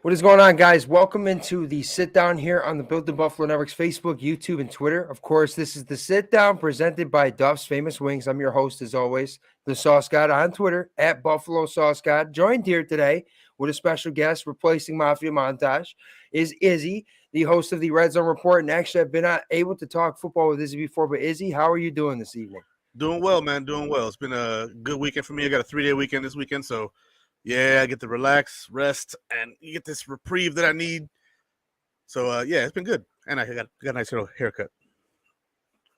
What is going on, guys? Welcome into the sit down here on the Built in Buffalo Network's Facebook, YouTube, and Twitter. Of course, this is the sit down presented by Duff's Famous Wings. I'm your host, as always, the Sauce God on Twitter at Buffalo Sauce God. Joined here today with a special guest replacing Mafia Montage is Izzy, the host of the Redzone Report. And actually, I've been able to talk football with Izzy before, but Izzy, how are you doing this evening? Doing well, man. Doing well. It's been a good weekend for me. I got a 3-day weekend this weekend, so yeah, I get to relax, rest, and you get this reprieve that I need. So yeah, it's been good, and I got a nice little haircut.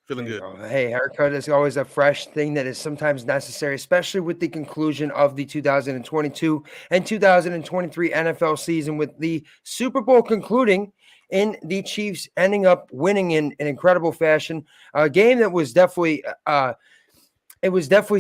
Feeling good. Hey, haircut is always a fresh thing that is sometimes necessary, especially with the conclusion of the 2022 and 2023 NFL season, with the Super Bowl concluding in the Chiefs ending up winning in an incredible fashion. A game that was definitely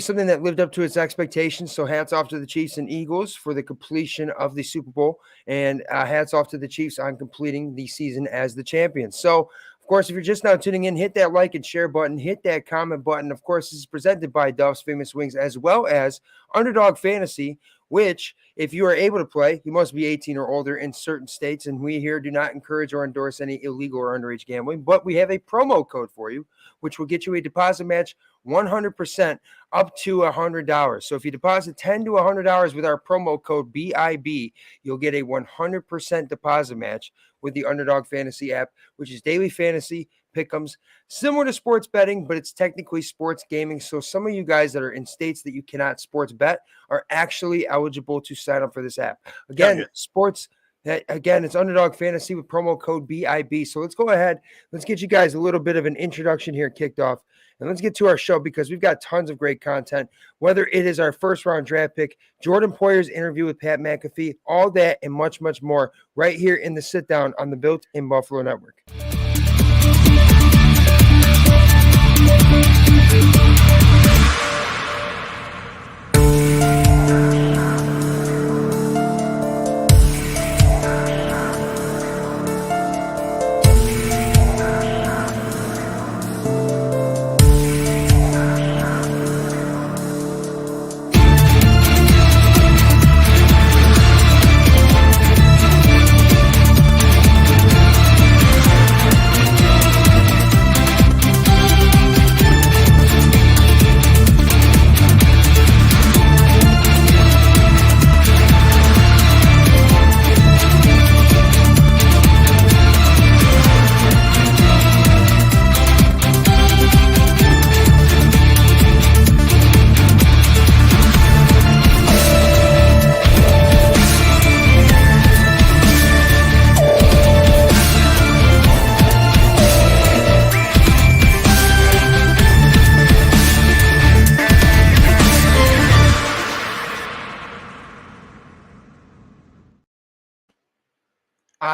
something that lived up to its expectations. So hats off to the Chiefs and Eagles for the completion of the Super Bowl, and hats off to the Chiefs on completing the season as the champions. So, of course, if you're just now tuning in, hit that like and share button, hit that comment button. Of course, this is presented by Duff's Famous Wings, as well as Underdog Fantasy, which, if you are able to play, you must be 18 or older in certain states. And we here do not encourage or endorse any illegal or underage gambling, but we have a promo code for you, which will get you a deposit match 100% up to $100. So if you deposit $10 to $100 with our promo code BIB, you'll get a 100% deposit match with the Underdog Fantasy app, which is daily fantasy pick'ems, similar to sports betting, but it's technically sports gaming. So some of you guys that are in states that you cannot sports bet are actually eligible to sign up for this app. Again, it's Underdog Fantasy with promo code BIB. So let's go ahead. Let's get you guys a little bit of an introduction here kicked off. And let's get to our show because we've got tons of great content, whether it is our first round draft pick, Jordan Poyer's interview with Pat McAfee, all that and much, much more right here in the sit down on the Built in Buffalo Network.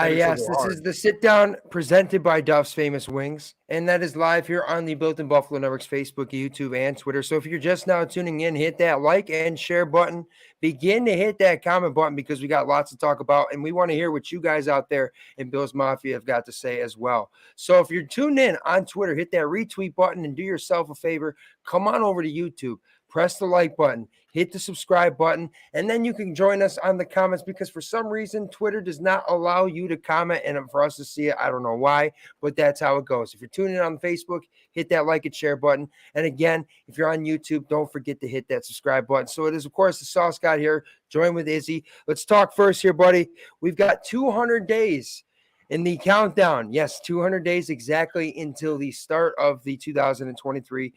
Yes, this is the sit down presented by Duff's Famous Wings, and that is live here on the Built in Buffalo Network's Facebook, YouTube, and Twitter. So if you're just now tuning in, hit that like and share button. Begin to hit that comment button because we got lots to talk about, and we want to hear what you guys out there in Bills Mafia have got to say as well. So if you're tuned in on Twitter, hit that retweet button and do yourself a favor. Come on over to YouTube. Press the like button, hit the subscribe button, and then you can join us on the comments because for some reason, Twitter does not allow you to comment and for us to see it. I don't know why, but that's how it goes. If you're tuning in on Facebook, hit that like and share button. And again, if you're on YouTube, don't forget to hit that subscribe button. So it is, of course, the Sauce God here, joined with Izzy. Let's talk first here, buddy. We've got 200 days in the countdown. Yes, 200 days exactly until the start of the 2023-2024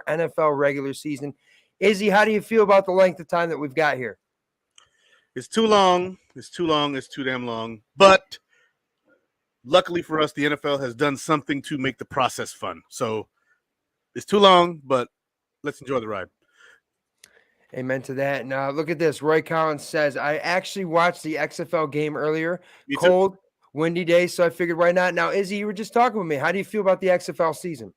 NFL regular season. Izzy, how do you feel about the length of time that we've got here? It's too long. It's too long. It's too damn long. But luckily for us, the NFL has done something to make the process fun. So it's too long, but let's enjoy the ride. Amen to that. Now, look at this. Roy Collins says, I actually watched the XFL game earlier. Cold, windy day, so I figured why not? Now, Izzy, you were just talking with me. How do you feel about the XFL season?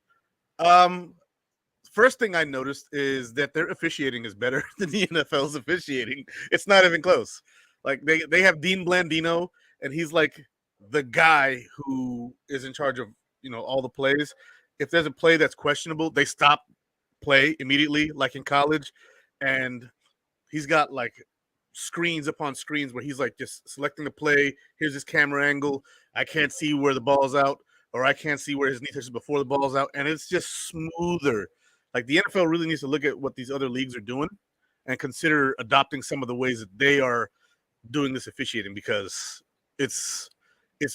First thing I noticed is that their officiating is better than the NFL's officiating. It's not even close. Like, they have Dean Blandino, and he's like the guy who is in charge of, all the plays. If there's a play that's questionable, they stop play immediately, like in college. And he's got like screens upon screens where he's like just selecting the play. Here's his camera angle. I can't see where the ball's out, or I can't see where his knee touches before the ball's out, and it's just smoother. Like the NFL really needs to look at what these other leagues are doing and consider adopting some of the ways that they are doing this officiating, because it's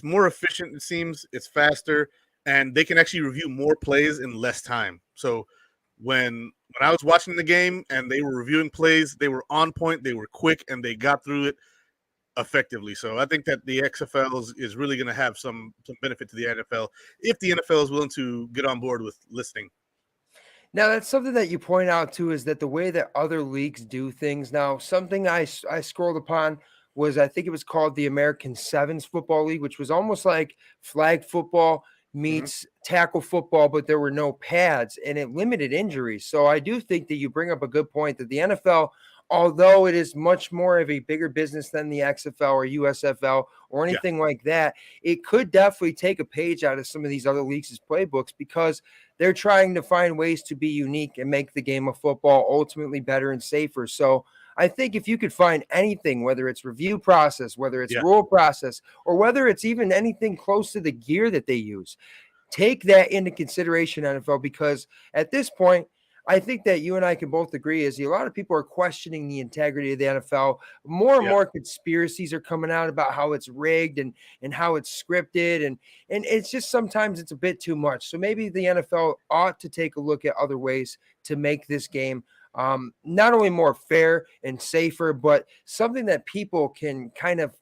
more efficient, it seems, it's faster, and they can actually review more plays in less time. So when I was watching the game and they were reviewing plays, they were on point, they were quick, and they got through it effectively. So I think that the XFL is really going to have some benefit to the NFL if the NFL is willing to get on board with listening. Now, that's something that you point out too, is that the way that other leagues do things now, something I scrolled upon was, I think it was called the American Sevens Football League, which was almost like flag football meets tackle football, but there were no pads and it limited injuries. So I do think that you bring up a good point that the NFL, although it is much more of a bigger business than the XFL or USFL or anything like that, it could definitely take a page out of some of these other leagues' playbooks, because they're trying to find ways to be unique and make the game of football ultimately better and safer. So I think if you could find anything, whether it's review process, whether it's rule process, or whether it's even anything close to the gear that they use, take that into consideration, NFL, because at this point, I think that you and I can both agree is a lot of people are questioning the integrity of the NFL. More and more conspiracies are coming out about how it's rigged and how it's scripted. And it's just sometimes it's a bit too much. So maybe the NFL ought to take a look at other ways to make this game not only more fair and safer, but something that people can kind of,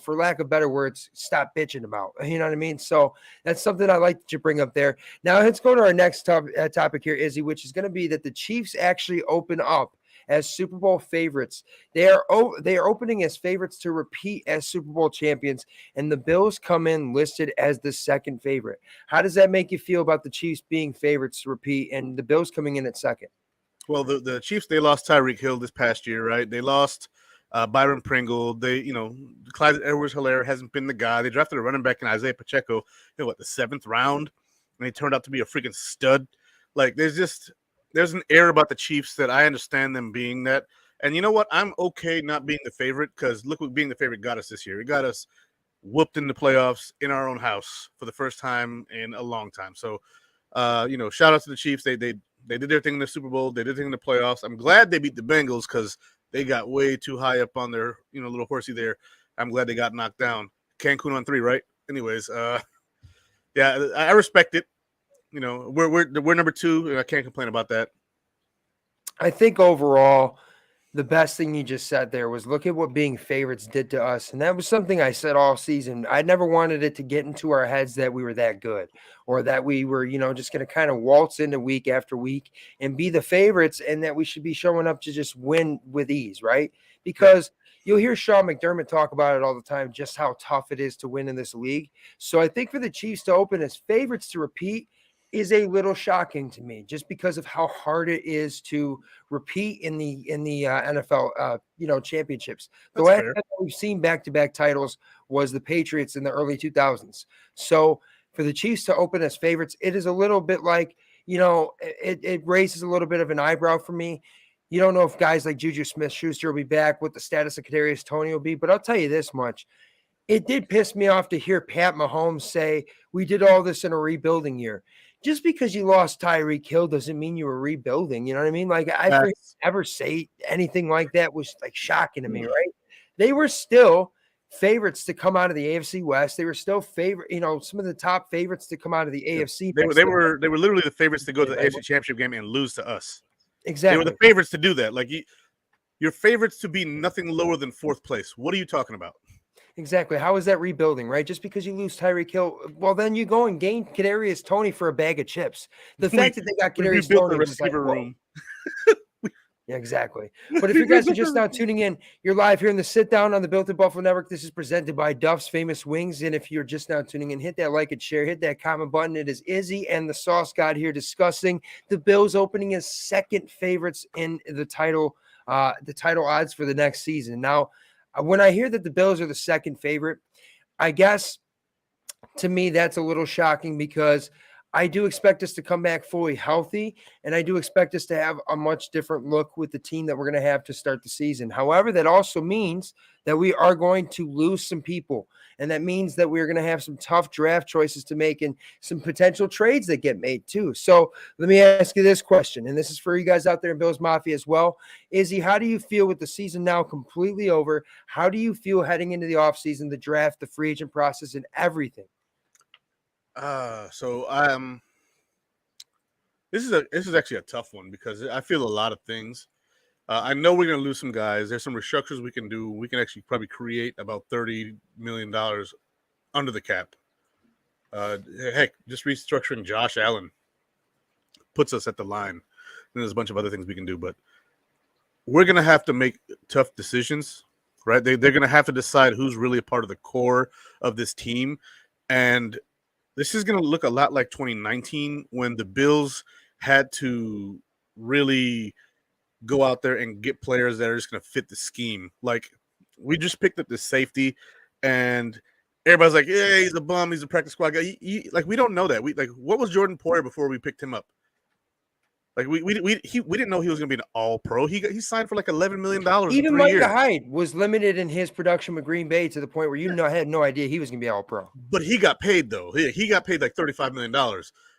for lack of better words, stop bitching about. You know what I mean? So that's something I like to bring up there. Now let's go to our next topic here, Izzy, which is going to be that the Chiefs actually open up as Super Bowl favorites. They are opening as favorites to repeat as Super Bowl champions, and the Bills come in listed as the second favorite. How does that make you feel about the Chiefs being favorites to repeat and the Bills coming in at second? Well, the Chiefs, they lost Tyreek Hill this past year, right? They lost Byron Pringle. They, Clyde Edwards-Helaire hasn't been the guy. They drafted a running back in Isaiah Pacheco, the 7th round, and he turned out to be a freaking stud. Like, there's an air about the Chiefs that I understand them being that. And you know what? I'm okay not being the favorite, because look what being the favorite got us this year. It got us whooped in the playoffs in our own house for the first time in a long time. So, shout out to the Chiefs. They did their thing in the Super Bowl. They did their thing in the playoffs. I'm glad they beat the Bengals, because they got way too high up on their, little horsey there. I'm glad they got knocked down. Cancun on 3, right? Anyways, I respect it. We're number 2, and I can't complain about that. I think overall, the best thing you just said there was look at what being favorites did to us. And that was something I said all season. I never wanted it to get into our heads that we were that good, or that we were, just going to kind of waltz into week after week and be the favorites, and that we should be showing up to just win with ease, right? Because you'll hear Sean McDermott talk about it all the time, just how tough it is to win in this league. So I think for the Chiefs to open as favorites to repeat is a little shocking to me, just because of how hard it is to repeat in the NFL, championships. The last time we've seen back-to-back titles was the Patriots in the early 2000s. So for the Chiefs to open as favorites, it is a little bit like, it raises a little bit of an eyebrow for me. You don't know if guys like Juju Smith-Schuster will be back, what the status of Kadarius Toney will be, but I'll tell you this much. It did piss me off to hear Pat Mahomes say, we did all this in a rebuilding year. Just because you lost Tyreek Hill doesn't mean you were rebuilding. You know what I mean? Like, I never say anything like that was like shocking to me, right? They were still favorites to come out of the AFC West. They were still some of the top favorites to come out of the AFC. They were literally the favorites to go to the AFC Championship game and lose to us. Exactly. They were the favorites to do that. Like, your favorites to be nothing lower than 4th place. What are you talking about? Exactly. How is that rebuilding, right? Just because you lose Tyreek Hill, well, then you go and gain Kadarius Toney for a bag of chips. The fact that they got Kadarius Toney the receiver room. Yeah, exactly. But if you guys are just now tuning in, you're live here in the Sit Down on the Built in Buffalo Network. This is presented by Duff's Famous Wings. And if you're just now tuning in, hit that like and share, hit that comment button. It is Izzy and the Sauce God here discussing the Bills opening as second favorites in the title odds for the next season. Now, when I hear that the Bills are the second favorite, I guess to me that's a little shocking, because I do expect us to come back fully healthy, and I do expect us to have a much different look with the team that we're going to have to start the season. However, that also means that we are going to lose some people, and that means that we're going to have some tough draft choices to make and some potential trades that get made too. So let me ask you this question, and this is for you guys out there in Bills Mafia as well. Izzy, how do you feel with the season now completely over? How do you feel heading into the offseason, the draft, the free agent process, and everything? This is actually a tough one because I feel a lot of things. I know we're going to lose some guys. There's some restructures we can do. We can actually probably create about $30 million under the cap. Heck, just restructuring Josh Allen puts us at the line. And there's a bunch of other things we can do, but we're going to have to make tough decisions, right? They're going to have to decide who's really a part of the core of this team. And this is going to look a lot like 2019 when the Bills had to really go out there and get players that are just going to fit the scheme. Like, we just picked up this safety, and everybody's like, "Yeah, he's a bum. He's a practice squad guy." Like, we don't know that. What was Jordan Poyer before we picked him up? Like, we didn't know he was going to be an All-Pro. He signed for like $11 million in Even 3 Micah years. Hyde was limited in his production with Green Bay to the point where had no idea he was going to be All-Pro. But he got paid, though. He got paid like $35 million.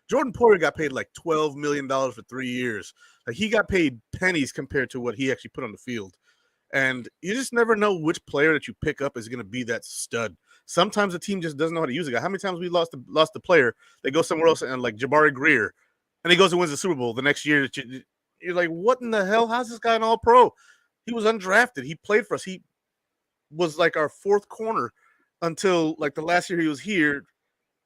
Jordan Poyer got paid like $12 million for 3 years. Like, he got paid pennies compared to what he actually put on the field. And you just never know which player that you pick up is going to be that stud. Sometimes the team just doesn't know how to use a guy. How many times we lost the player? They go somewhere else, and like Jabari Greer, and he goes and wins the Super Bowl the next year. You're like, what in the hell? How's this guy an All-Pro? He was undrafted. He played for us. He was like our fourth corner until like the last year he was here,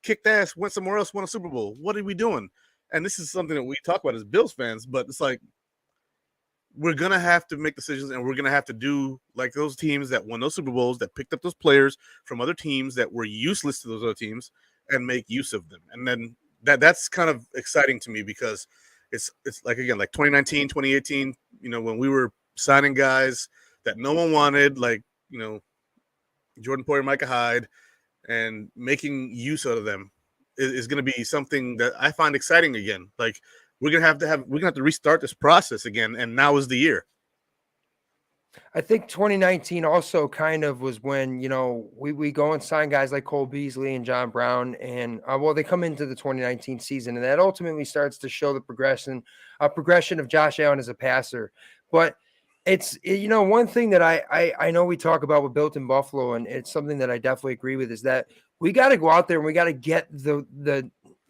kicked ass, went somewhere else, won a Super Bowl. What are we doing? And this is something that we talk about as Bills fans, but it's like, we're going to have to make decisions, and we're going to have to do like those teams that won those Super Bowls, that picked up those players from other teams that were useless to those other teams, and make use of them. And then that's kind of exciting to me because it's like, again, like 2019, 2018, when we were signing guys that no one wanted, like, Jordan Poyer, Micah Hyde, and making use out of them is going to be something that I find exciting again. Like, we're gonna have to restart this process again, and now is the year. I think 2019 also kind of was when, we go and sign guys like Cole Beasley and John Brown, and they come into the 2019 season, and that ultimately starts to show the progression of Josh Allen as a passer. But it's, one thing that I know we talk about with Built in Buffalo, and it's something that I definitely agree with, is that we got to go out there and we got to get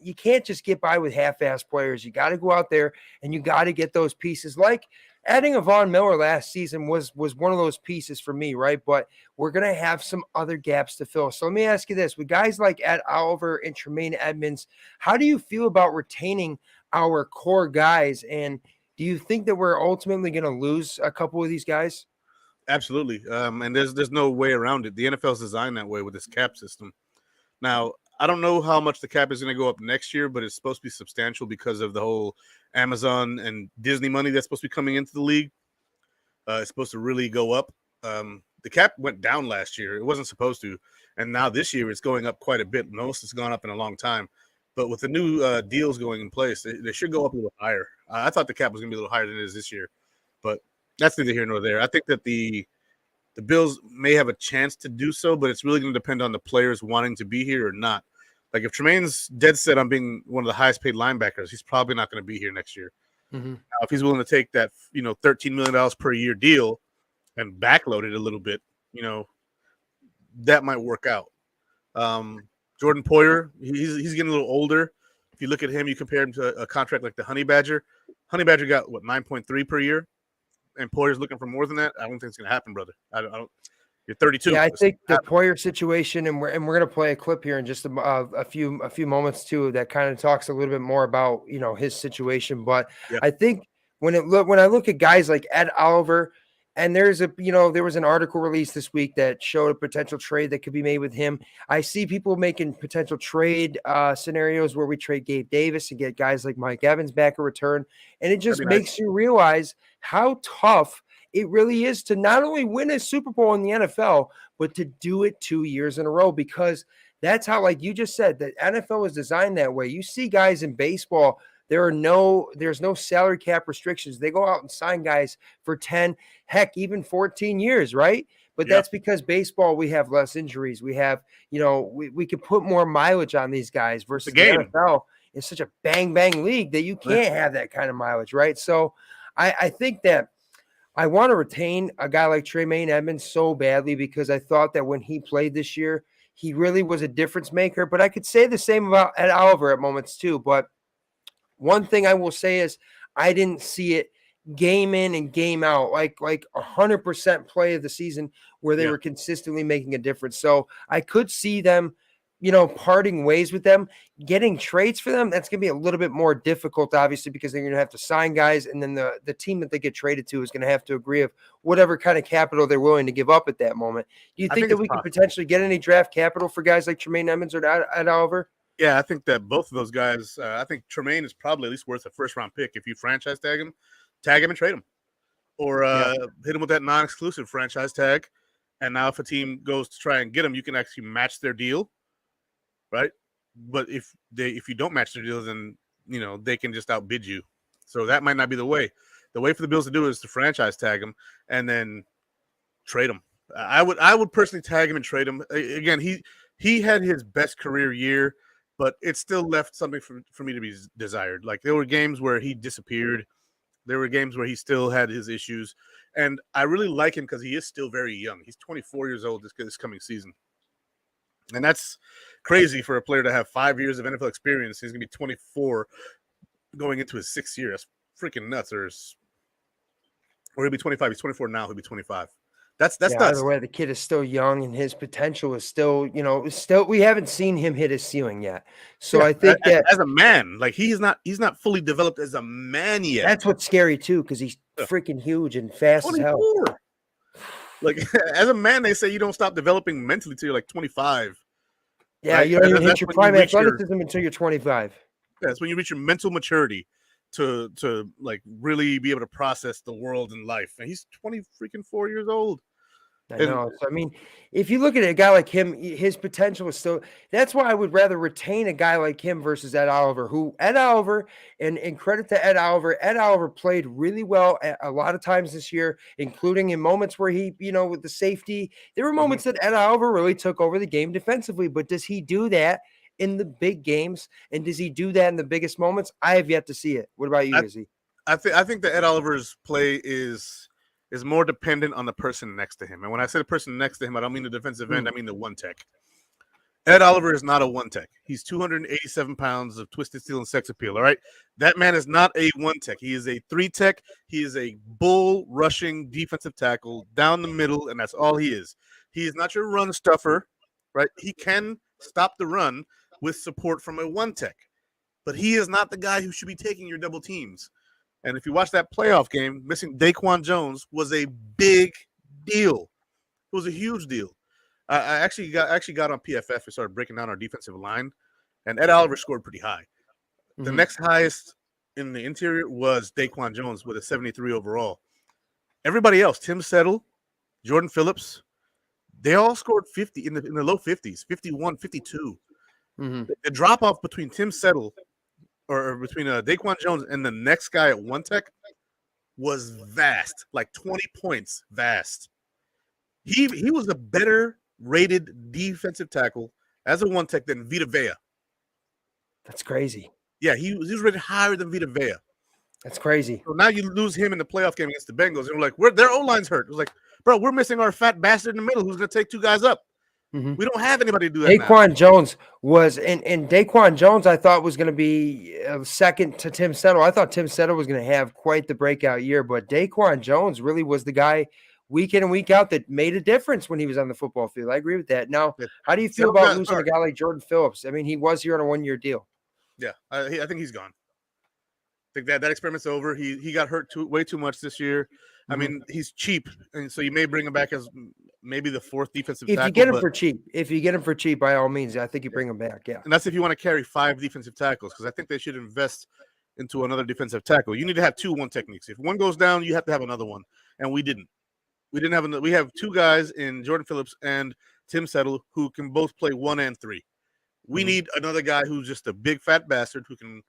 you can't just get by with half-assed players. You got to go out there and you got to get those pieces. Like adding a Von Miller last season was one of those pieces for me, right? But we're going to have some other gaps to fill. So let me ask you this. With guys like Ed Oliver and Tremaine Edmonds, how do you feel about retaining our core guys? And do you think that we're ultimately going to lose a couple of these guys? Absolutely. And there's no way around it. The NFL's designed that way with this cap system. Now, I don't know how much the cap is going to go up next year, but it's supposed to be substantial because of the whole Amazon and Disney money that's supposed to be coming into the league. It's supposed to really go up. The cap went down last year. It wasn't supposed to. And now this year it's going up quite a bit. Most it's gone up in a long time. But with the new deals going in place, they should go up a little higher. I thought the cap was going to be a little higher than it is this year. But that's neither here nor there. I think that the Bills may have a chance to do so, but it's really going to depend on the players wanting to be here or not. Like, if Tremaine's dead set on being one of the highest paid linebackers, he's probably not going to be here next year. Mm-hmm. Now, if he's willing to take that, $13 million per year deal and backload it a little bit, that might work out. Jordan Poyer, he's getting a little older. If you look at him, you compare him to a contract like the Honey Badger. Honey Badger got 9.3 per year, and Poyer's looking for more than that. I don't think it's going to happen, brother. I don't. You're 32. Yeah, I think the Poyer situation, and we're going to play a clip here in just a few moments too, that kind of talks a little bit more about his situation. But yeah. I think when I look at guys like Ed Oliver, and there was an article released this week that showed a potential trade that could be made with him. I see people making potential trade scenarios where we trade Gabe Davis and get guys like Mike Evans back in return, and it just makes you realize how tough it really is to not only win a Super Bowl in the NFL, but to do it 2 years in a row, because That's how, like you just said, the NFL is designed that way. You see guys in baseball, there's no salary cap restrictions. They go out and sign guys for 10, heck, even 14 years, right? But Yeah, that's because baseball, we have less injuries. We have, we can put more mileage on these guys it's a versus the game. NFL. It's such a bang bang league that you can't have that kind of mileage, right? So I think that I want to retain a guy like Tremaine Edmonds so badly because I thought that when he played this year, he really was a difference maker. But I could say the same about Ed Oliver at moments too. But one thing I will say is I didn't see it game in and game out, like 100% play of the season where they Yeah. were consistently making a difference. So I could see them, parting ways with them, getting trades for them. That's going to be a little bit more difficult, obviously, because they're going to have to sign guys. And then the team that they get traded to is going to have to agree of whatever kind of capital they're willing to give up at that moment. Do you I think think that it's we could possible. potentially get any draft capital for guys like Tremaine Edmonds or Ed Oliver? Yeah, I think that both of those guys. I think Tremaine is probably at least worth a first-round pick if you franchise tag him and trade him, or Yeah. hit him with that non-exclusive franchise tag. And now, if a team goes to try and get him, you can actually match their deal, right? But if you don't match their deal, then they can just outbid you. So that might not be the way. The way for the Bills to do it is to franchise tag him and then trade him. I would personally tag him and trade him. Again, he had his best career year, but it still left something for me to be desired. Like there were games where he disappeared. There were games where he still had his issues. And I really like him because he is still very young. He's 24 years old this coming season. And that's crazy for a player to have 5 years of NFL experience. He's going to be 24 going into his 6th year. That's freaking nuts. Or he'll be 25. He's 24 now. He'll be 25. That's Yeah, nuts. either way, the kid is still young and his potential is still, we haven't seen him hit his ceiling yet. So Yeah, I think that as a man, like he's not fully developed as a man yet. that's what's scary too, because he's freaking huge and fast as hell. 24. Like as a man, they say you don't stop developing mentally till you're like 25. Yeah, right? you don't even That's hit your when prime you reach your athleticism until you're 25. that's when you reach your mental maturity to like really be able to process the world and life. And he's 24 years old. I And know. So, I mean, if you look at a guy like him, his potential is still. That's why I would rather retain a guy like him versus Ed Oliver, and credit to Ed Oliver played really well a lot of times this year, including in moments where he, with the safety. There were moments that Ed Oliver really took over the game defensively, but does he do that in the big games? And does he do that in the biggest moments? I have yet to see it. What about you, Izzy? I think that Ed Oliver's play is more dependent on the person next to him. And when I say the person next to him, I don't mean the defensive end. I mean the one tech. Ed Oliver is not a one tech. He's 287 pounds of twisted steel and sex appeal. All right. That man is not a one tech. He is a 3 tech. He is a bull rushing defensive tackle down the middle, and that's all he is. He is not your run stuffer, right? He can stop the run with support from a one tech, but he is not the guy who should be taking your double teams. And if you watch that playoff game, missing Daquan Jones was a big deal. It was a huge deal. I actually got on PFF and started breaking down our defensive line, and Ed Oliver scored pretty high. The next highest in the interior was Daquan Jones with a 73 overall. Everybody else, Tim Settle, Jordan Phillips, they all scored 50 in the low 50s, 51, 52. The drop off between Tim Settle or between Daquan Jones and the next guy at one tech was vast, like 20 points vast. He was a better rated defensive tackle as a one tech than Vita Vea. That's crazy. Yeah, he was rated higher than Vita Vea. That's crazy. So now you lose him in the playoff game against the Bengals, and we're like, their O-line's hurt. It was like, bro, we're missing our fat bastard in the middle who's going to take 2 guys up. We don't have anybody to do that. Daquan Jones was, and Daquan Jones, I thought was going to be second to Tim Settle. I thought Tim Settle was going to have quite the breakout year, but Daquan Jones really was the guy week in and week out that made a difference when he was on the football field. I agree with that. Now, how do you feel about losing a guy like Jordan Phillips? I mean, he was here on a 1-year deal. Yeah, I think he's gone. I think that experiment's over. He got hurt way too much this year. I mean, he's cheap, and so you may bring him back as maybe the 4th defensive tackle. If you get him for cheap, by all means, I think you bring him back. Yeah, and that's if you want to carry 5 defensive tackles, because I think they should invest into another defensive tackle. You need to have 2 one techniques. If one goes down, you have to have another one, and we didn't. We didn't have. We have 2 guys in Jordan Phillips and Tim Settle who can both play 1 and 3. We need another guy who's just a big fat bastard who can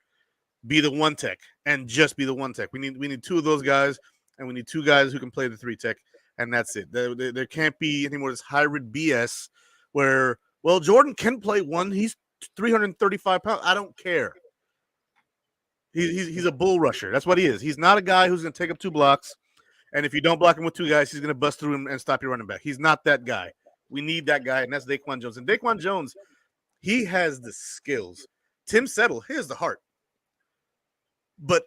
be the one tech and just be the one tech. We need two of those guys, and we need two guys who can play the three tech, and that's it. There can't be any more of this hybrid BS where, well, Jordan can play one. He's 335 pounds. I don't care. He's a bull rusher. That's what he is. He's not a guy who's going to take up 2 blocks, and if you don't block him with 2 guys, he's going to bust through him and stop your running back. He's not that guy. We need that guy, and that's Daquan Jones. And Daquan Jones, he has the skills. Tim Settle, he has the heart. But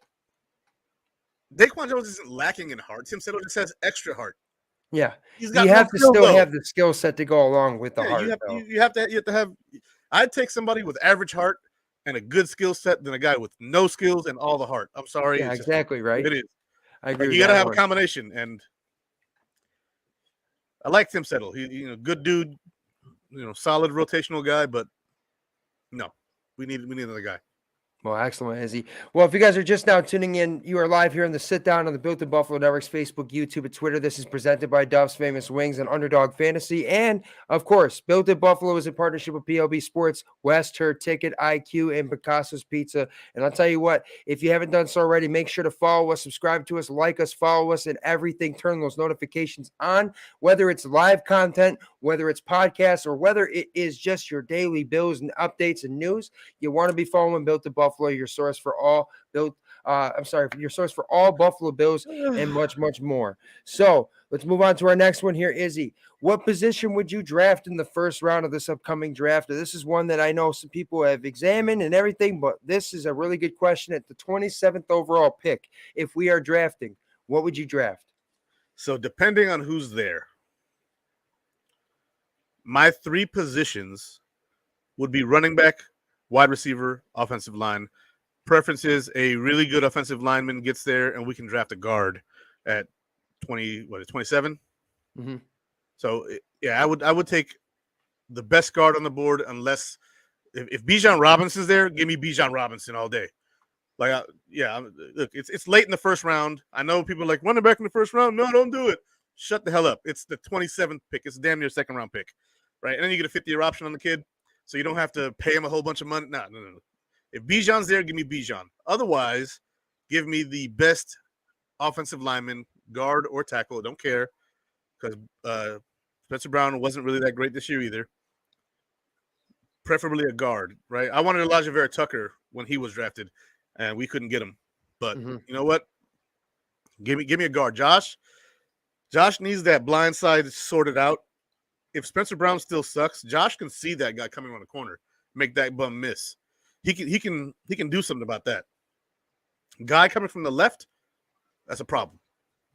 Daquan Jones isn't lacking in heart. Tim Settle just has extra heart. Yeah, He's got you have to skill, still though. have the skill set to go along with the heart. You have to have. I'd take somebody with average heart and a good skill set than a guy with no skills and all the heart. I'm sorry. Yeah, exactly right. It is. I agree. You got to have a combination, and I like Tim Settle. He, good dude, solid rotational guy. But no, we need another guy. Well, excellent, Izzy. Well, if you guys are just now tuning in, you are live here in the Sit Down on the Built in Buffalo Network's Facebook, YouTube, and Twitter. This is presented by Duff's Famous Wings and Underdog Fantasy. And, of course, Built in Buffalo is in partnership with PLB Sports, West Her Ticket, IQ, and Picasso's Pizza. And I'll tell you what, if you haven't done so already, make sure to follow us, subscribe to us, like us, follow us, and everything. Turn those notifications on, whether it's live content, whether it's podcasts, or whether it is just your daily bills and updates and news. You want to be following Built in Buffalo, your source for all your source for all Buffalo Bills and much, much more. So let's move on to our next one here. Izzy, what position would you draft in the first round of this upcoming draft? This is one that I know some people have examined and everything, but this is a really good question. At the 27th overall pick, if we are drafting, what would you draft? So depending on who's there, my 3 positions would be running back, wide receiver, offensive line. Preference is a really good offensive lineman gets there, and we can draft a guard at 27? Mm-hmm. So, yeah, I would take the best guard on the board unless if Bijan Robinson's there, give me Bijan Robinson all day. Look, it's late in the first round. I know people are like, running back in the first round? No, don't do it. Shut the hell up. It's the 27th pick. It's damn near second round pick, right? And then you get a 50-year option on the kid. So you don't have to pay him a whole bunch of money. No. If Bijan's there, give me Bijan. Otherwise, give me the best offensive lineman, guard or tackle. I don't care, because Spencer Brown wasn't really that great this year either. Preferably a guard, right? I wanted Elijah Vera Tucker when he was drafted, and we couldn't get him. But you know what? Give me a guard. Josh needs that blind side sorted out. If Spencer Brown still sucks, Josh can see that guy coming around the corner, make that bum miss. He can do something about that. Guy coming from the left, that's a problem.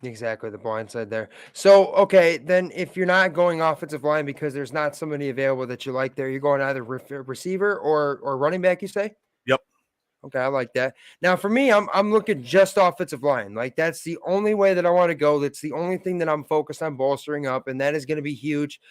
Exactly, the blind side there. So, okay, then if you're not going offensive line because there's not somebody available that you like there, you're going either receiver or running back, you say? Yep. Okay, I like that. Now, for me, I'm looking just offensive line. Like, that's the only way that I want to go. That's the only thing that I'm focused on bolstering up, and that is going to be huge.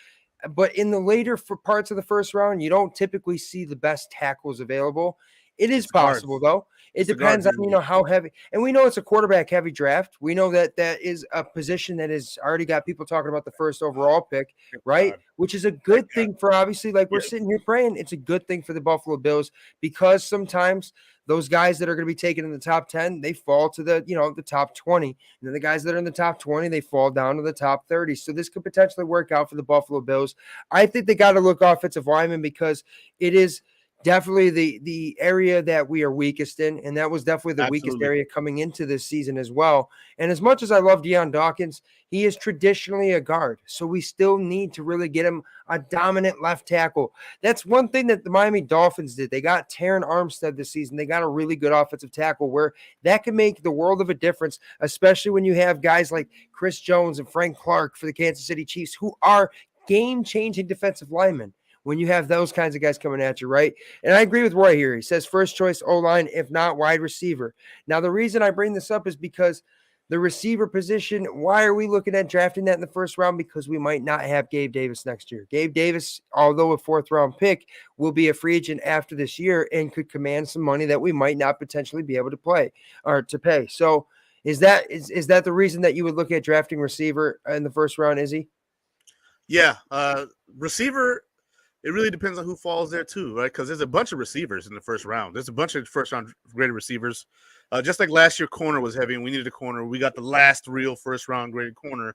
But in the later parts of the first round, you don't typically see the best tackles available. It is possible, though. It depends on, how heavy. And we know it's a quarterback-heavy draft. We know that is a position that has already got people talking about the first overall pick, right? Which is a good thing for, obviously, like we're sitting here praying, it's a good thing for the Buffalo Bills, because sometimes those guys that are going to be taken in the top 10, they fall to the top 20. And then the guys that are in the top 20, they fall down to the top 30. So this could potentially work out for the Buffalo Bills. I think they got to look offensive lineman, because it is definitely the area that we are weakest in, and that was definitely the weakest area coming into this season as well. And as much as I love Deion Dawkins, he is traditionally a guard, so we still need to really get him a dominant left tackle. That's one thing that the Miami Dolphins did. They got Taron Armstead this season. They got a really good offensive tackle where that can make the world of a difference, especially when you have guys like Chris Jones and Frank Clark for the Kansas City Chiefs, who are game-changing defensive linemen. When you have those kinds of guys coming at you, right? And I agree with Roy here. He says first choice O-line, if not wide receiver. Now, the reason I bring this up is because the receiver position, why are we looking at drafting that in the first round? Because we might not have Gabe Davis next year. Gabe Davis, although a fourth-round pick, will be a free agent after this year and could command some money that we might not potentially be able to play or to pay. So is that the reason that you would look at drafting receiver in the first round, Izzy? Yeah, receiver. it really depends on who falls there too, right? Because there's a bunch of receivers in the first round. There's a bunch of first-round graded receivers. Just like last year, corner was heavy, and we needed a corner. We got the last real first-round graded corner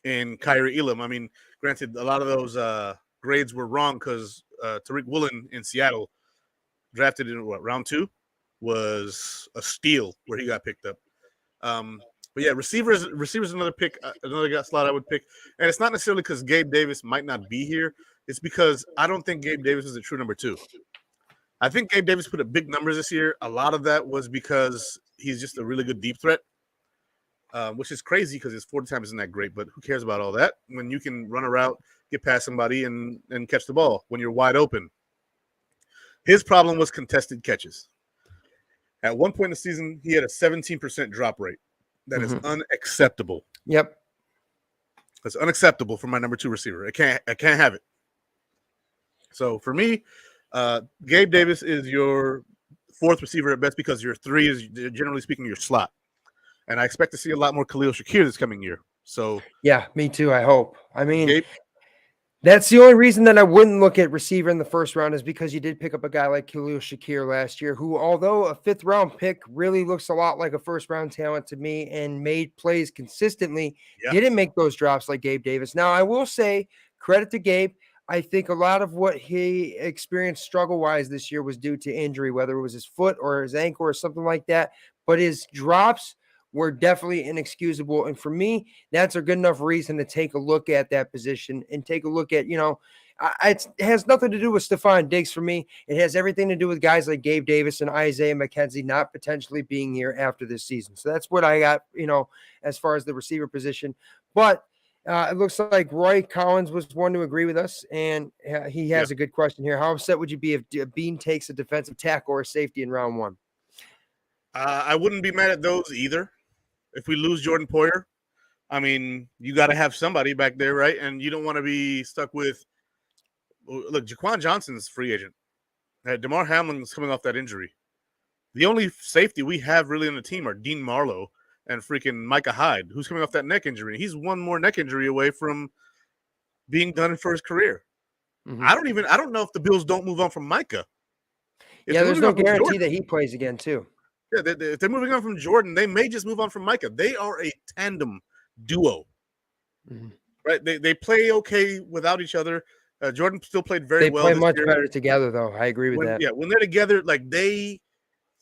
in Kyrie Elam. I mean, granted, a lot of those grades were wrong because Tariq Woolen in Seattle, drafted in round 2, was a steal where he got picked up. But yeah, receivers another pick, another slot I would pick, and it's not necessarily because Gabe Davis might not be here. It's because I don't think Gabe Davis is a true number 2. I think Gabe Davis put up big numbers this year. A lot of that was because he's just a really good deep threat, which is crazy because his 40 time isn't that great. But who cares about all that when you can run a route, get past somebody, and catch the ball when you're wide open. His problem was contested catches. At one point in the season, he had a 17% drop rate. That is unacceptable. Yep. That's unacceptable for my number 2 receiver. I can't have it. So for me, Gabe Davis is your 4th receiver at best because your 3 is, generally speaking, your slot. And I expect to see a lot more Khalil Shakir this coming year. So yeah, me too. I hope. I mean, Gabe, that's the only reason that I wouldn't look at receiver in the first round is because you did pick up a guy like Khalil Shakir last year, who, although a 5th round pick, really looks a lot like a first round talent to me and made plays consistently, didn't make those drops like Gabe Davis. Now, I will say credit to Gabe. I think a lot of what he experienced struggle-wise this year was due to injury, whether it was his foot or his ankle or something like that. But his drops were definitely inexcusable. And for me, that's a good enough reason to take a look at that position and take a look at, it has nothing to do with Stephon Diggs for me. It has everything to do with guys like Gabe Davis and Isaiah McKenzie not potentially being here after this season. So that's what I got, as far as the receiver position. But it looks like Roy Collins was one to agree with us, and he has a good question here. How upset would you be if Bean takes a defensive tackle or a safety in round 1? I wouldn't be mad at those either. If we lose Jordan Poyer, I mean, you got to have somebody back there, right? And you don't want to be stuck with – look, Jaquan Johnson's free agent. DeMar Hamlin's coming off that injury. The only safety we have really on the team are Dean Marlowe and freaking Micah Hyde, who's coming off that neck injury. He's one more neck injury away from being done for his career. I don't know if the Bills don't move on from Micah. There's no guarantee that he plays again, too. Yeah, if they're moving on from Jordan, they may just move on from Micah. They are a tandem duo, right? They play okay without each other. Jordan still played very well. They play much better together, though. I agree with that. Yeah, when they're together, like they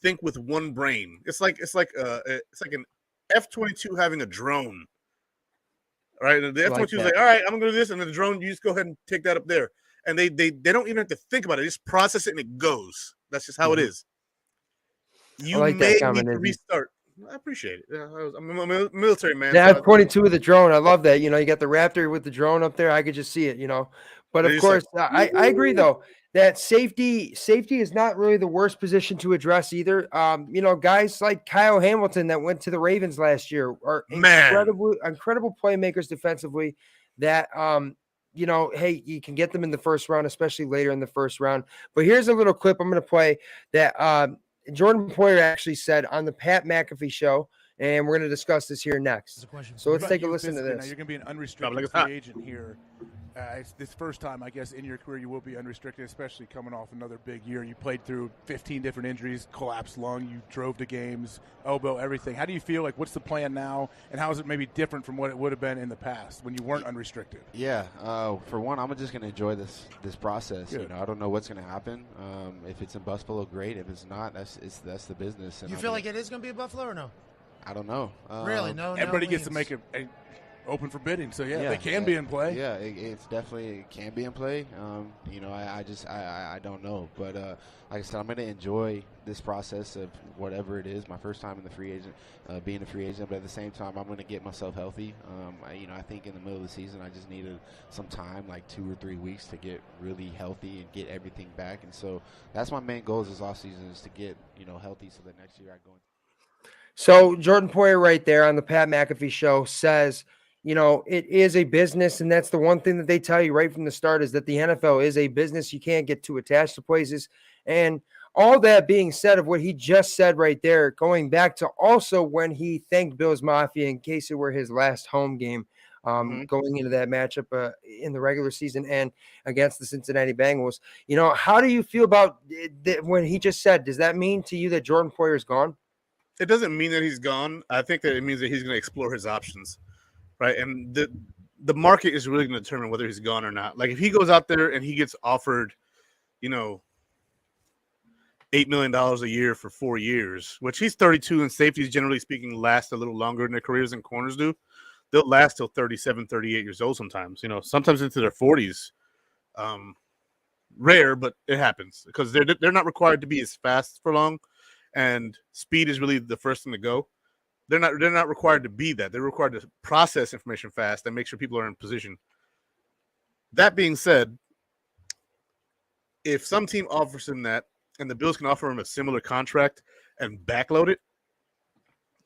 think with one brain. It's like an F-22 having a drone, right? The F-22 is like, all right, I'm gonna do this, and then the drone, you just go ahead and take that up there, and they don't even have to think about it. They just process it and it goes. That's just how it is. You may need to restart. I appreciate it. I'm a military man. Yeah, F-22 with the drone. I love that. You got the Raptor with the drone up there. I could just see it, But of course, I agree, though, that safety is not really the worst position to address either. Guys like Kyle Hamilton that went to the Ravens last year are incredible playmakers defensively that, hey, you can get them in the first round, especially later in the first round. But here's a little clip I'm going to play that Jordan Poyer actually said on the Pat McAfee show, and we're going to discuss this here next. So let's take a listen to this. Now you're going to be an unrestricted free agent here. It's this first time, I guess, in your career you will be unrestricted, especially coming off another big year. You played through 15 different injuries, collapsed lung, you drove to games, elbow, everything. How do you feel? Like, what's the plan now, and how is it maybe different from what it would have been in the past when you weren't unrestricted? Yeah, for one, I'm just going to enjoy this process. Good. I don't know what's going to happen. If it's in Buffalo, great. If it's not, that's the business. And you feel like it is going to be in Buffalo or no? I don't know. Really? No. Everybody gets to make a open for bidding, so they can be in play. Yeah, it's definitely can be in play. I don't know, but like I said, I'm going to enjoy this process of whatever it is. My first time in the being a free agent, but at the same time, I'm going to get myself healthy. I think in the middle of the season, I just needed some time, like 2 or 3 weeks, to get really healthy and get everything back. And so that's my main goal this offseason is to get healthy, so that next year I go. So Jordan Poyer right there on the Pat McAfee show says, it is a business, and that's the one thing that they tell you right from the start is that the NFL is a business. You can't get too attached to places. And all that being said of what he just said right there, going back to also when he thanked Bills Mafia in case it were his last home game, going into that matchup in the regular season and against the Cincinnati Bengals. You know, how do you feel about when he just said, does that mean to you that Jordan Poyer is gone? It doesn't mean that he's gone. I think that it means that he's going to explore his options, right? And the market is really going to determine whether he's gone or not. Like if he goes out there and he gets offered, you know, $8 million a year for 4 years, which he's 32, and safeties, generally speaking, last a little longer in their careers than corners do. They'll last till 37, 38 years old sometimes, you know, sometimes into their 40s. Rare, but it happens because they're not required to be as fast for long, and speed is really the first thing to go. They're not required to be that. They're required to process information fast and make sure people are in position. That being said, if some team offers him that, and the Bills can offer him a similar contract and backload it,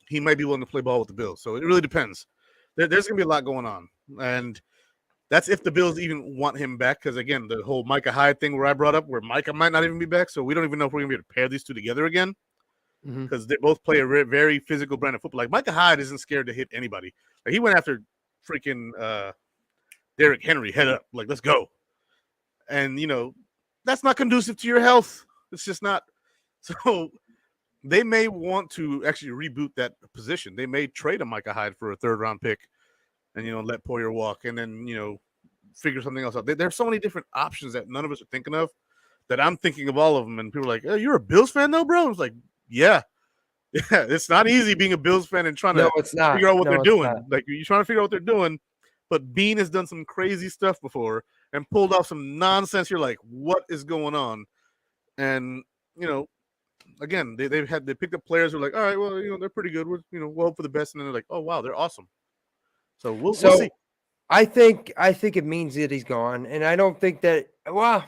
he might be willing to play ball with the Bills. So it really depends. There's going to be a lot going on. And that's if the Bills even want him back. Because, again, the whole Micah Hyde thing where I brought up, where Micah might not even be back. So we don't even know if we're going to be able to pair these two together again. Because they both play a very physical brand of football. Like Micah Hyde isn't scared to hit anybody. Like he went after freaking Derrick Henry head up. Like, let's go. And, you know, that's not conducive to your health. It's just not. So they may want to actually reboot that position. They may trade a Micah Hyde for a 3rd-round pick and, you know, let Poyer walk and then, you know, figure something else out. There's so many different options that none of us are thinking of that I'm thinking of all of them. And people are like, oh, you're a Bills fan though, bro? I was like, yeah. It's not easy being a Bills fan and trying to figure out what they're doing. Like you're trying to figure out what they're doing. But Bean has done some crazy stuff before and pulled off some nonsense. You're like, what is going on? And, you know, again, they picked up players who are like, all right, well, you know, they're pretty good. We're, you know, well for the best. And then they're like, oh, wow, they're awesome. So we'll see. I think it means that he's gone. And I don't think that, well,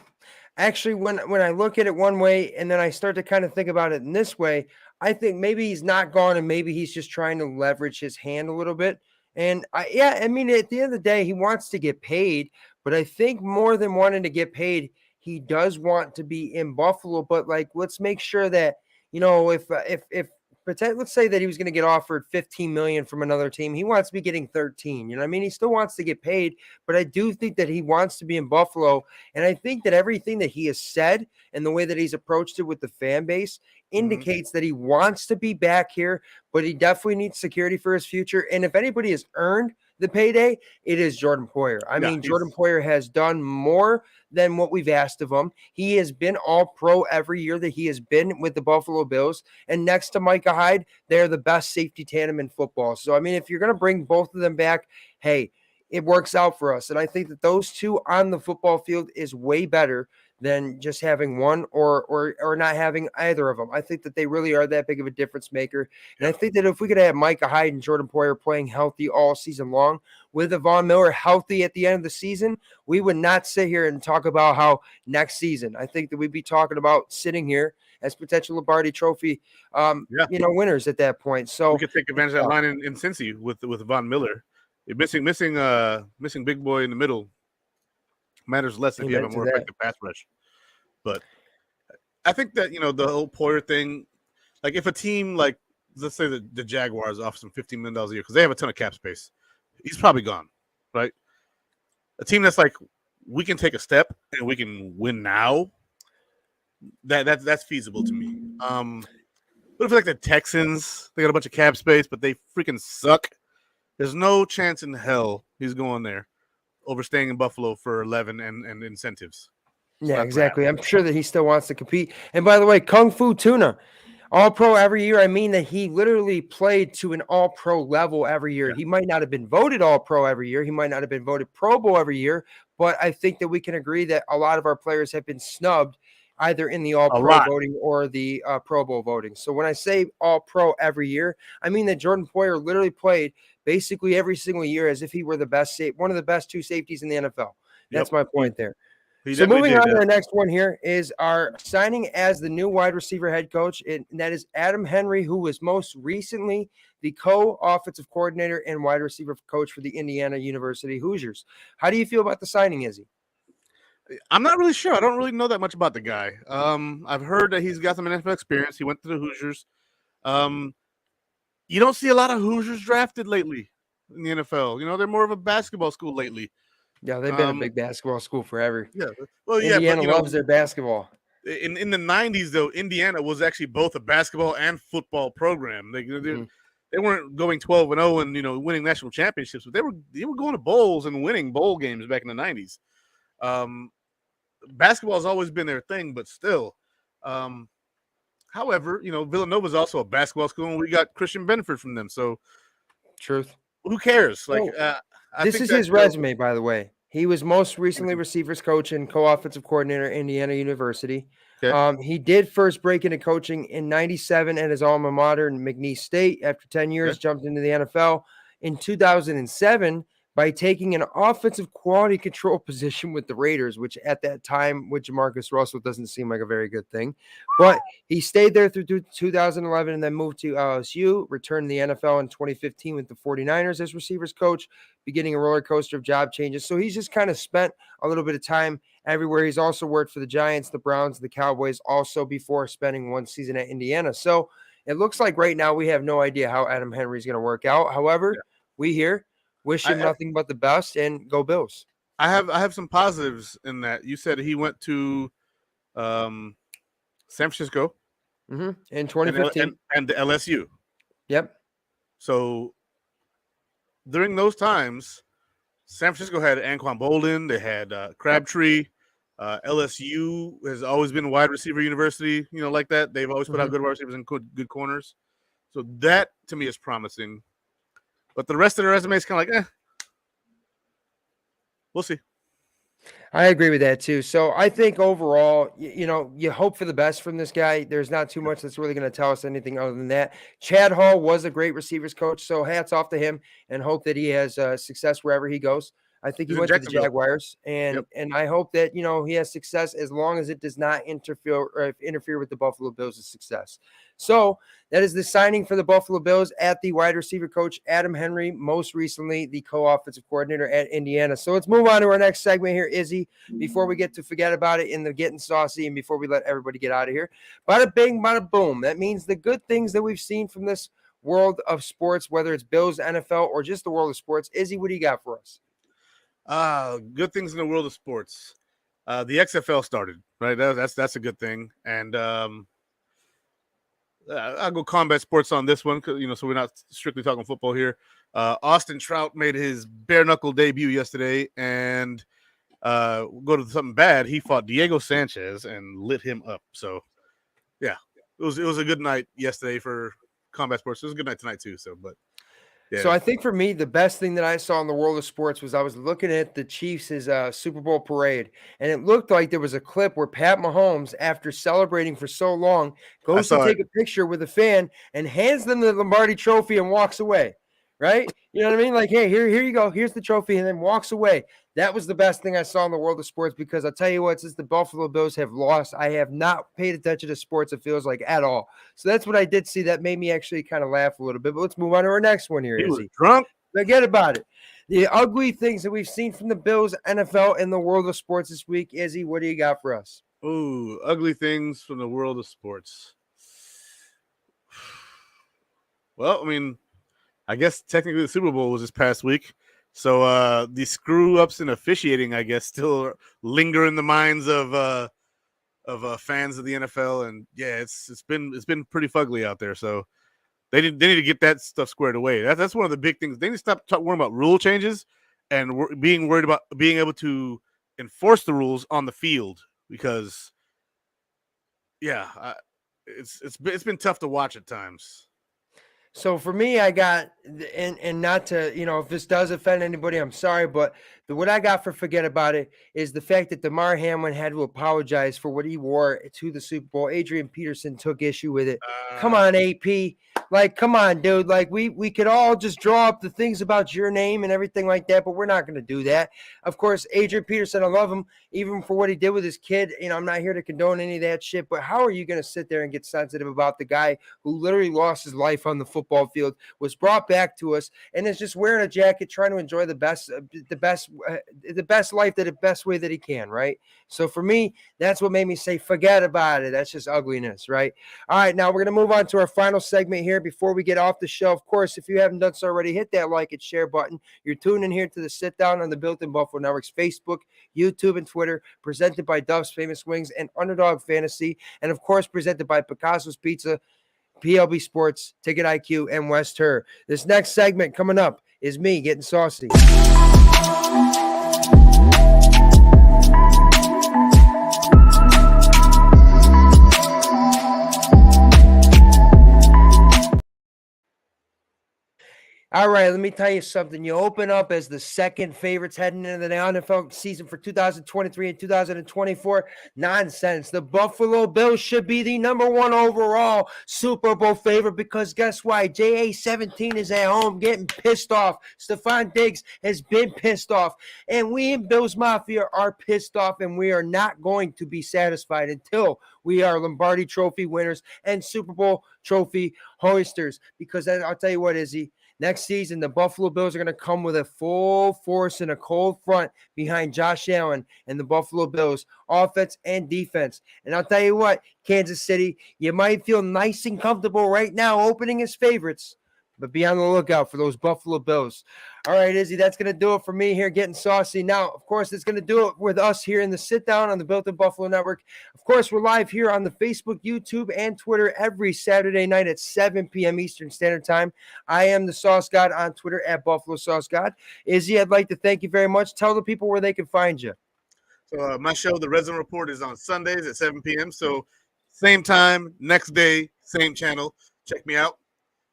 actually, when I look at it one way and then I start to kind of think about it in this way, I think maybe he's not gone and maybe he's just trying to leverage his hand a little bit. And I mean, at the end of the day, he wants to get paid, but I think more than wanting to get paid, he does want to be in Buffalo. But like, let's make sure that, you know, if let's say that he was going to get offered 15 million from another team, he wants to be getting 13. You know what I mean? He still wants to get paid, but I do think that he wants to be in Buffalo. And I think that everything that he has said and the way that he's approached it with the fan base indicates that he wants to be back here, but he definitely needs security for his future. And if anybody has earned the payday, it is Jordan Poyer. I mean, Jordan Poyer has done more than what we've asked of him. He has been all pro every year that he has been with the Buffalo Bills. And next to Micah Hyde, they're the best safety tandem in football. So, I mean, if you're going to bring both of them back, hey, it works out for us. And I think that those two on the football field is way better than just having one or not having either of them. I think that they really are that big of a difference maker. And I think that if we could have Micah Hyde and Jordan Poyer playing healthy all season long, with Von Miller healthy at the end of the season, we would not sit here and talk about how next season. I think that we'd be talking about sitting here as potential Lombardi Trophy, winners at that point. So we could take advantage of that line in Cincy with Von Miller. Missing big boy in the middle matters less if you have a more effective pass rush. But I think that, you know, the whole Poyer thing, like if a team like, let's say the Jaguars offer some $15 million a year because they have a ton of cap space, he's probably gone, right? A team that's like, we can take a step and we can win now, that's feasible to me. But if like the Texans, they got a bunch of cap space, but they freaking suck, there's no chance in hell he's going there over staying in Buffalo for 11 and incentives. Yeah, exactly. I'm sure that he still wants to compete. And by the way, Kung Fu Tuna, all-pro every year. I mean that he literally played to an all-pro level every year. Yeah. He might not have been voted all-pro every year. He might not have been voted Pro Bowl every year. But I think that we can agree that a lot of our players have been snubbed either in the all-pro voting or the Pro Bowl voting. So when I say all-pro every year, I mean that Jordan Poyer literally played basically every single year as if he were the best, one of the best two safeties in the NFL. That's my point there. So moving on to our next one here is our signing as the new wide receiver head coach, and that is Adam Henry, who was most recently the co-offensive coordinator and wide receiver coach for the Indiana University Hoosiers. How do you feel about the signing, Izzy? I'm not really sure. I don't really know that much about the guy. I've heard that he's got some NFL experience. He went to the Hoosiers. You don't see a lot of Hoosiers drafted lately. in the NFL. You know, they're more of a basketball school lately. Yeah, they've been a big basketball school forever. Yeah, well, yeah, Indiana but you know, loves their basketball. in the 90s though, Indiana was actually both a basketball and football program. They weren't going 12-0 and, you know, winning national championships, but they were going to bowls and winning bowl games back in the 90s. Basketball has always been their thing, but still. However, you know, Villanova is also a basketball school, and we got Christian Benford from them. So, Truth. who cares? Like, This is his resume, by the way. He was most recently receivers coach and co-offensive coordinator at Indiana University. Okay. He did first break into coaching in '97 at his alma mater in McNeese State. After 10 years, jumped into the NFL in 2007 by taking an offensive quality control position with the Raiders, which at that time with Jamarcus Russell doesn't seem like a very good thing. But he stayed there through 2011 and then moved to LSU, returned to the NFL in 2015 with the 49ers as receivers coach, beginning a roller coaster of job changes. So he's just kind of spent a little bit of time everywhere. He's also worked for the Giants, the Browns, the Cowboys, also before spending one season at Indiana. So it looks like right now we have no idea how Adam Henry is going to work out. However, we here wish him nothing but the best and go Bills. I have some positives in that. You said he went to San Francisco in 2015 and the LSU. Yep. So during those times, San Francisco had Anquan Bolden, they had Crabtree. LSU has always been a wide receiver university, you know, like that. They've always put out good wide receivers and good corners. So that to me is promising. But the rest of the resume is kind of like, we'll see. I agree with that too. So I think overall, you know, you hope for the best from this guy. There's not too much that's really going to tell us anything other than that. Chad Hall was a great receivers coach, so hats off to him and hope that he has success wherever he goes. I think he went to the Jaguars, and I hope that, you know, he has success as long as it does not interfere with the Buffalo Bills' success. So that is the signing for the Buffalo Bills at the wide receiver coach, Adam Henry, most recently the co-offensive coordinator at Indiana. So let's move on to our next segment here, Izzy, before we get to forget about it in the Gettin Saucy and before we let everybody get out of here. Bada bing, bada boom. That means the good things that we've seen from this world of sports, whether it's Bills, NFL, or just the world of sports. Izzy, what do you got for us? Good things in the world of sports. The XFL started, right? That's a good thing. And I'll go combat sports on this one, because, you know, so we're not strictly talking football here. Austin Trout made his bare knuckle debut yesterday, and go to something bad. He fought Diego Sanchez and lit him up. So yeah, it was a good night yesterday for combat sports. It was a good night tonight too. So, but yeah. So I think for me, the best thing that I saw in the world of sports was I was looking at the Chiefs' Super Bowl parade, and it looked like there was a clip where Pat Mahomes, after celebrating for so long, goes to take a picture with a fan and hands them the Lombardi trophy and walks away, right? You know what I mean? Like, hey, here you go. Here's the trophy, and then walks away. That was the best thing I saw in the world of sports, because I'll tell you what, since the Buffalo Bills have lost, I have not paid attention to sports, it feels like, at all. So that's what I did see. That made me actually kind of laugh a little bit. But let's move on to our next one here, He was Izzy. drunk. Forget about it. The ugly things that we've seen from the Bills, NFL, and the world of sports this week. Izzy, what do you got for us? Ooh, ugly things from the world of sports. Well, I mean, I guess technically the Super Bowl was this past week. So the screw-ups in officiating, I guess, still linger in the minds of fans of the NFL, and yeah, it's been pretty fugly out there. So they need to get that stuff squared away. That's one of the big things. They need to stop worrying about rule changes and being worried about being able to enforce the rules on the field, because yeah, it's been tough to watch at times. So for me, I got, and not to, you know, if this does offend anybody, I'm sorry, but what I got for forget about it is the fact that DeMar Hamlin had to apologize for what he wore to the Super Bowl. Adrian Peterson took issue with it. Come on, AP. Like, come on, dude. Like, we could all just draw up the things about your name and everything like that, but we're not going to do that. Of course, Adrian Peterson, I love him, even for what he did with his kid. You know, I'm not here to condone any of that shit, but how are you going to sit there and get sensitive about the guy who literally lost his life on the football field, was brought back to us, and is just wearing a jacket, trying to enjoy the best life, the best way that he can, right? So for me, that's what made me say, forget about it. That's just ugliness, right? All right, now we're going to move on to our final segment here. here before we get off the show. Of course, if you haven't done so already, hit that like and share button. You're tuning here to the Sit Down on the Built in Buffalo Network's Facebook, YouTube, and Twitter, presented by Duff's Famous Wings and Underdog Fantasy, and of course, presented by Picasso's Pizza, PLB Sports, Ticket IQ, and West Her. This next segment coming up is me getting saucy. All right, let me tell you something. You open up as the second favorites heading into the NFL season for 2023 and 2024. Nonsense. The Buffalo Bills should be the number one overall Super Bowl favorite because guess why? JA-17 is at home getting pissed off. Stephon Diggs has been pissed off. And we in Bills Mafia are pissed off, and we are not going to be satisfied until we are Lombardi Trophy winners and Super Bowl trophy hoisters. Because I'll tell you what, Izzy, next season, the Buffalo Bills are going to come with a full force and a cold front behind Josh Allen and the Buffalo Bills, offense and defense. And I'll tell you what, Kansas City, you might feel nice and comfortable right now opening as favorites, but be on the lookout for those Buffalo Bills. All right, Izzy, that's going to do it for me here getting saucy. Now, of course, it's going to do it with us here in the Sit Down on the Built in Buffalo Network. Of course, we're live here on the Facebook, YouTube, and Twitter every Saturday night at 7 p.m. Eastern Standard Time. I am the Sauce God on Twitter at Buffalo Sauce God. Izzy, I'd like to thank you very much. Tell the people where they can find you. So my show, the Redzone Report, is on Sundays at 7 p.m. So same time, next day, same channel. Check me out.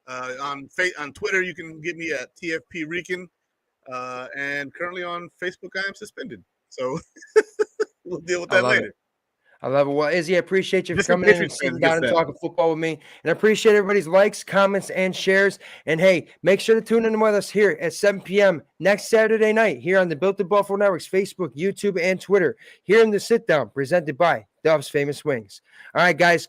On Twitter, you can get me at TFP Rican, and currently on Facebook, I am suspended. So we'll deal with that later. I love it. Well, Izzy, I appreciate you for coming in and sitting down and talking football with me. And I appreciate everybody's likes, comments, and shares. And hey, make sure to tune in with us here at 7 p.m. next Saturday night here on the Built in Buffalo Network's Facebook, YouTube, and Twitter. Here in the Sit Down, presented by Dove's Famous Wings. All right, guys.